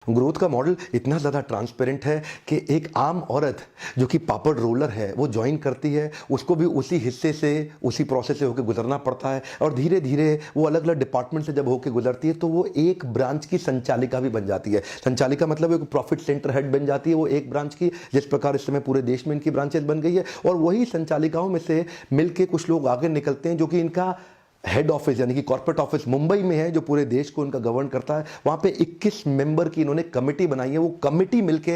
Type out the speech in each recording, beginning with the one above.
Growth का model इतना ज़्यादा ट्रांसपेरेंट है कि एक आम औरत जो कि पापड़ रोलर है वो ज्वाइन करती है, उसको भी उसी हिस्से से उसी प्रोसेस से होकर गुजरना पड़ता है और धीरे धीरे वो अलग अलग डिपार्टमेंट से जब होकर गुजरती है तो वो एक ब्रांच की संचालिका भी बन जाती है। संचालिका मतलब एक प्रॉफिट सेंटर हेड बन जाती है वो एक ब्रांच की, जिस प्रकार इस समय पूरे देश में इनकी ब्रांचेस बन गई है। और वही संचालिकाओं में से मिलकर कुछ लोग आगे निकलते हैं जो कि इनका हेड ऑफिस यानी कि कॉर्पोरेट ऑफिस मुंबई में है जो पूरे देश को इनका गवर्न करता है। वहां पे 21 मेंबर की इन्होंने कमेटी बनाई है। वो कमेटी मिलके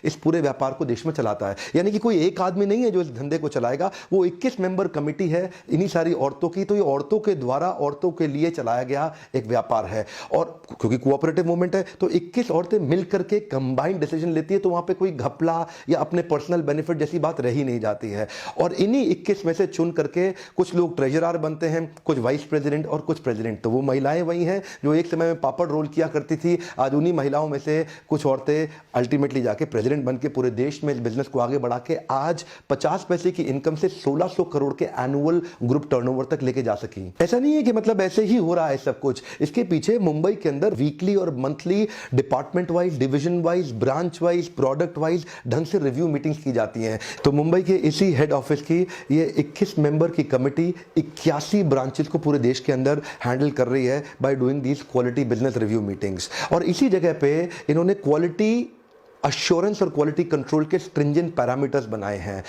इस पूरे व्यापार को देश में चलाता है, यानी कि कोई एक आदमी नहीं है जो इस धंधे को चलाएगा। वो 21 मेंबर कमेटी है इन्हीं सारी औरतों की। तो ये औरतों के द्वारा औरतों के लिए चलाया गया एक व्यापार है। और क्योंकि कोऑपरेटिव मूवमेंट है तो 21 औरतें मिलकर के कंबाइंड डिसीजन लेती है, तो वहां पे कोई घपला या अपने पर्सनल बेनिफिट जैसी बात रही नहीं जाती है। और इन्हीं 21 में से चुन करके कुछ लोग ट्रेजरर बनते हैं, कुछ वाइस प्रेसिडेंट और कुछ प्रेसिडेंट। तो वो महिलाएं वही हैं जो एक समय में पापड़ रोल किया करती थी। आज उन्हीं महिलाओं में से कुछ औरतें अल्टीमेटली जाके प्रेसिडेंट बन के पूरे देश में इस बिजनेस को आगे बढ़ा के आज 50 पैसे की इनकम से 1600 करोड़ के एनुअल ग्रुप टर्नओवर तक लेके जा सकी। ऐसा नहीं है कि मतलब ऐसे ही हो रहा है सब कुछ। इसके पीछे मुंबई के अंदर वीकली और monthly department wise, division wise, branch wise, product wise ढंग से रिव्यू मीटिंग्स की जाती हैं। तो मुंबई के इसी हेड ऑफिस की ये 21 मेंबर की कमेटी 81 ब्रांचेस को पूरे देश के अंदर हैंडल कर रही है by doing these quality business review meetings. और इसी जगह पे इन्होंने क्वालिटी अश्योरेंस और क्वालिटी कंट्रोल के स्ट्रिंजेंट पैरामीटर्स बनाए हैं।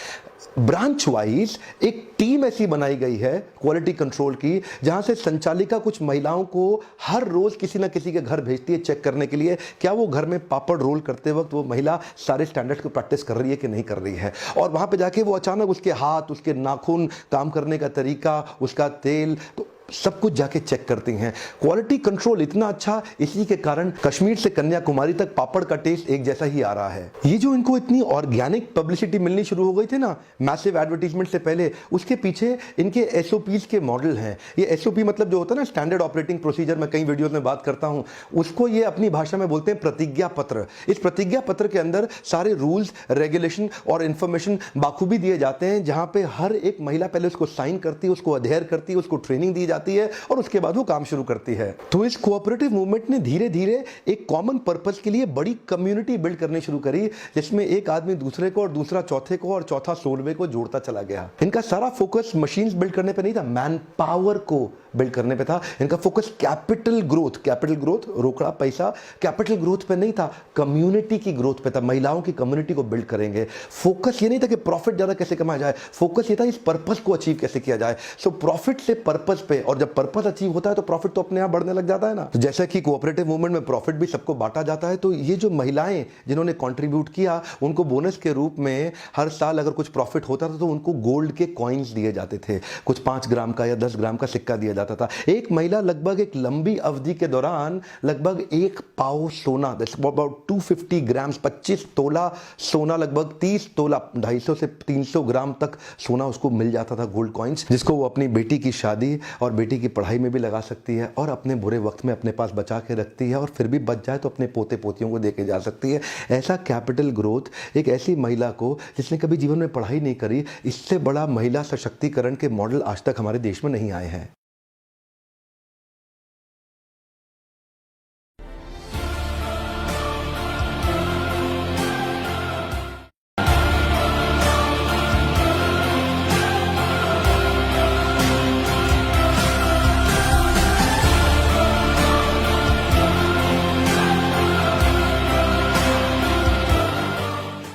ब्रांच वाइज एक टीम ऐसी बनाई गई है क्वालिटी कंट्रोल की, जहां से संचालिका कुछ महिलाओं को हर रोज किसी ना किसी के घर भेजती है चेक करने के लिए क्या वो घर में पापड़ रोल करते वक्त वो महिला सारे स्टैंडर्ड्स को प्रैक्टिस कर रही है कि नहीं कर रही है। और वहां पे जाके वो अचानक उसके हाथ, उसके नाखून, काम करने का तरीका, उसका तेल, तो सब कुछ जाके चेक करती हैं। क्वालिटी कंट्रोल इतना अच्छा, इसी के कारण कश्मीर से कन्याकुमारी तक पापड़ का टेस्ट एक जैसा ही आ रहा है। ये जो इनको इतनी ऑर्गेनिक पब्लिसिटी मिलनी शुरू हो गई थी ना मैसिव एडवर्टीजमेंट से पहले, उसके पीछे इनके एसओपीज के मॉडल हैं। ये एसओपी मतलब जो होता है ना स्टैंडर्ड ऑपरेटिंग प्रोसीजर, मैं कई वीडियोस में बात करता हूं, उसको ये अपनी भाषा में बोलते हैं प्रतिज्ञा पत्र। इस प्रतिज्ञा पत्र के अंदर सारे रूल्स, रेगुलेशन और इंफॉर्मेशन बाखूबी दिए जाते हैं, जहां पे हर एक महिला पहले उसको साइन करती है, उसको अध्ययन करती है, उसको ट्रेनिंग दी जाती है और उसके बाद वो काम शुरू करती है। तो इस कोऑपरेटिव मूवमेंट ने धीरे धीरे एक कॉमन पर्पस के लिए बड़ी कम्युनिटी बिल्ड करनी शुरू करी, जिसमें एक आदमी दूसरे को और दूसरा चौथे को और चौथा 16वें को जोड़ता चला गया। इनका सारा फोकस मशीन्स बिल्ड करने पे नहीं था, मैन पावर को बिल्ड करने पे था। इनका फोकस कैपिटल ग्रोथ रोकड़ा पैसा, कैपिटल ग्रोथ पे नहीं था, कम्युनिटी की ग्रोथ पे था। महिलाओं की कम्युनिटी को बिल्ड करेंगे। फोकस ये नहीं था कि प्रॉफिट ज्यादा कैसे कमाया जाए, फोकस ये था इस पर्पस को अचीव कैसे किया जाए। सो प्रॉफिट से पर्पस पे, और जब पर्पस अचीव होता है तो प्रॉफिट तो अपने आप बढ़ने लग जाता है ना। तो जैसा कि कोऑपरेटिव मूवमेंट में प्रॉफिट भी सबको बांटा जाता है, तो ये जो महिलाएं जिन्होंने कंट्रीब्यूट किया उनको बोनस के रूप में हर साल अगर कुछ प्रॉफिट होता था तो उनको गोल्ड के कॉइन्स दिए जाते थे। कुछ 5 ग्राम का या 10 ग्राम का सिक्का दिया जाता था। एक महिला लगभग एक लंबी अवधि के दौरान लगभग 1 पाव सोना, अबाउट 250 ग्राम, 25 तोला सोना, लगभग 30 तोला, 250 से 300 ग्राम तक सोना उसको मिल जाता था, गोल्ड कॉइन्स, जिसको वो अपनी बेटी की शादी और बेटी की पढ़ाई में भी लगा सकती है और अपने बुरे वक्त में अपने पास बचा के रखती है, और फिर भी बच जाए तो अपने पोते पोतियों को देके जा सकती है। ऐसा कैपिटल ग्रोथ एक ऐसी महिला को जिसने कभी जीवन में पढ़ाई नहीं करी, इससे बड़ा महिला सशक्तिकरण के मॉडल आज तक हमारे देश में नहीं आए हैं।